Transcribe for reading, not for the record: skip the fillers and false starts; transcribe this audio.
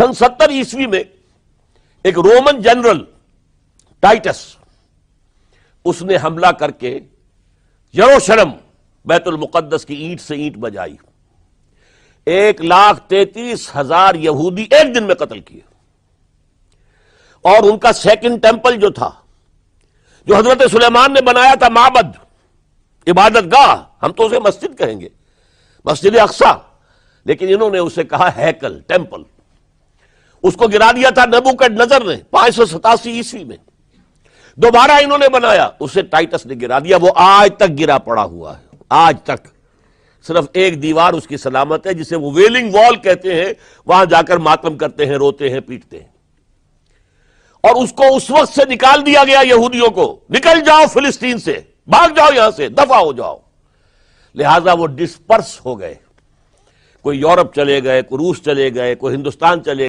سن 70 میں ایک Roman general tights اس نے حملہ کر کے یروشلم بیت المقدس کی اینٹ سے اینٹ بجائی. 1,33,000 یہودی ایک دن میں قتل کیے. اور ان کا سیکنڈ ٹیمپل جو تھا، جو حضرت سلیمان نے بنایا تھا، معبد، عبادت گاہ، ہم تو اسے مسجد کہیں گے، مسجد اقصی، لیکن انہوں نے اسے کہا ہیکل، ٹیمپل. اس کو گرا دیا تھا نبوکڈ نے 587 میں. دوبارہ انہوں نے بنایا، اسے ٹائٹس نے گرا دیا. وہ آج تک گرا پڑا ہوا ہے، آج تک. صرف ایک دیوار اس کی سلامت ہے، جسے وہ ویلنگ وال کہتے ہیں. وہاں جا کر ماتم کرتے ہیں، روتے ہیں، پیٹتے ہیں. اور اس کو اس وقت سے نکال دیا گیا یہودیوں کو، نکل جاؤ فلسطین سے، بھاگ جاؤ یہاں سے، دفع ہو جاؤ. لہذا وہ ڈسپرس ہو گئے. کوئی یورپ چلے گئے، کوئی روس چلے گئے، کوئی ہندوستان چلے گئے.